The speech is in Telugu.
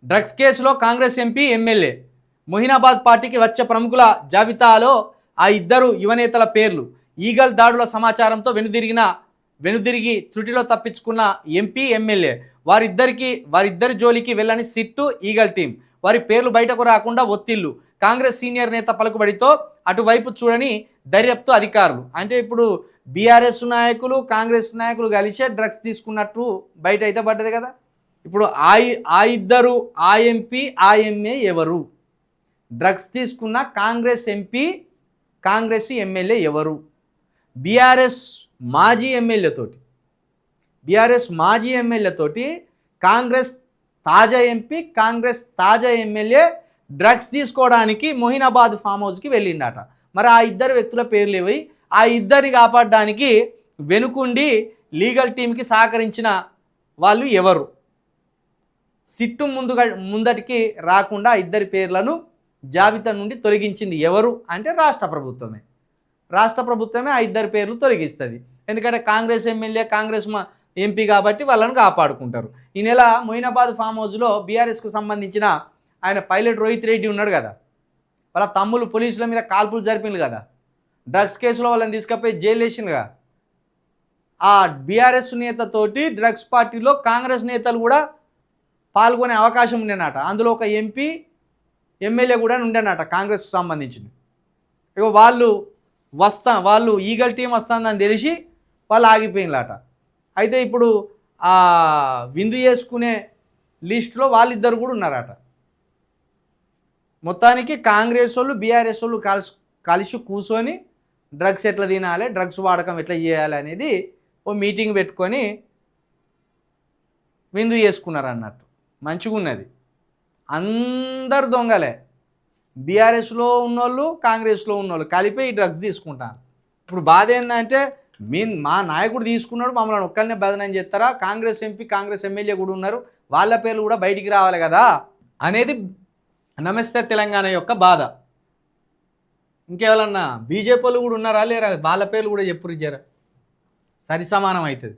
డ్రగ్స్ కేసులో కాంగ్రెస్ ఎంపీ ఎమ్మెల్యే మొహినాబాద్ పార్టీకి వచ్చే ప్రముఖుల జాబితాలో ఆ ఇద్దరు యువనేతల పేర్లు. ఈగల్ దాడుల సమాచారంతో వెనుదిరిగి త్రుటిలో తప్పించుకున్న ఎంపీ ఎమ్మెల్యే వారిద్దరి జోలికి వెళ్ళని సిట్టు ఈగల్ టీం. వారి పేర్లు బయటకు రాకుండా ఒత్తిళ్లు. కాంగ్రెస్ సీనియర్ నేత పలుకుబడితో అటువైపు చూడని దర్యాప్తు అధికారులు. అంటే ఇప్పుడు బీఆర్ఎస్ నాయకులు కాంగ్రెస్ నాయకులు కలిసే డ్రగ్స్ తీసుకున్నట్టు బయట అయితే పడ్డది కదా. ఇప్పుడు ఆ ఇద్దరు ఆ ఎంపీ ఆ ఎంఏ ఎవరు? డ్రగ్స్ తీసుకున్న కాంగ్రెస్ ఎంపీ కాంగ్రెస్ ఎమ్మెల్యే ఎవరు? బీఆర్ఎస్ మాజీ ఎమ్మెల్యేతోటి కాంగ్రెస్ తాజా ఎంపీ కాంగ్రెస్ తాజా ఎమ్మెల్యే డ్రగ్స్ తీసుకోవడానికి మొహినాబాద్ ఫామ్ హౌస్కి వెళ్ళిండట. మరి ఆ ఇద్దరు వ్యక్తుల పేర్లు ఏవి? ఆ ఇద్దరిని కాపాడడానికి వెనుకుండి లీగల్ టీంకి సహకరించిన వాళ్ళు ఎవరు? సిట్టు ముందటికి రాకుండా ఇద్దరి పేర్లను జాబితా నుండి తొలగించింది ఎవరు అంటే రాష్ట్ర ప్రభుత్వమే ఆ ఇద్దరి పేర్లు తొలగిస్తుంది. ఎందుకంటే కాంగ్రెస్ ఎమ్మెల్యే కాంగ్రెస్ ఎంపీ కాబట్టి వాళ్ళని కాపాడుకుంటారు. ఈ నెల మొయినాబాద్ ఫామ్ హౌస్లో బీఆర్ఎస్కు సంబంధించిన ఆయన పైలట్ రోహిత్ రెడ్డి ఉన్నాడు కదా, వాళ్ళ తమ్ముళ్ళు పోలీసుల మీద కాల్పులు జరిపిండు కదా, డ్రగ్స్ కేసులో వాళ్ళని తీసుకపోయి జైలు వేసిండుగా. ఆ బీఆర్ఎస్ నేతతోటి డ్రగ్స్ పార్టీలో కాంగ్రెస్ నేతలు కూడా పాల్గొనే అవకాశం ఉండేనట. అందులో ఒక ఎంపీ ఎమ్మెల్యే కూడా ఉండేనట కాంగ్రెస్కు సంబంధించింది. ఇక వాళ్ళు ఈగల్ టీం వస్తుందని తెలిసి వాళ్ళు ఆగిపోయినలాట. అయితే ఇప్పుడు ఆ విందు చేసుకునే లిస్టులో వాళ్ళిద్దరు కూడా ఉన్నారట. మొత్తానికి కాంగ్రెస్ వాళ్ళు బీఆర్ఎస్ వాళ్ళు కలిసి కూర్చొని డ్రగ్స్ ఎట్లా తినాలి, డ్రగ్స్ వాడకం ఎట్లా చేయాలి అనేది ఓ మీటింగ్ పెట్టుకొని విందు చేసుకున్నారు అన్నట్టు. మంచిగా ఉన్నది. అందరు దొంగలే, బీఆర్ఎస్లో ఉన్నోళ్ళు కాంగ్రెస్లో ఉన్నోళ్ళు కలిపి ఈ డ్రగ్స్ తీసుకుంటారు. ఇప్పుడు బాధ ఏంటంటే మా నాయకుడు తీసుకున్నాడు, మమ్మల్ని ఒక్కరినే బదనం చేస్తారా? కాంగ్రెస్ ఎంపీ కాంగ్రెస్ ఎమ్మెల్యే కూడా ఉన్నారు, వాళ్ళ పేర్లు కూడా బయటికి రావాలి కదా అనేది నమస్తే తెలంగాణ యొక్క బాధ. ఇంకేవాళ్ళన్నా బీజేపీలు కూడా ఉన్నారా లేరా? వాళ్ళ పేర్లు కూడా చెప్పురు, జర సరి సమానం అవుతుంది.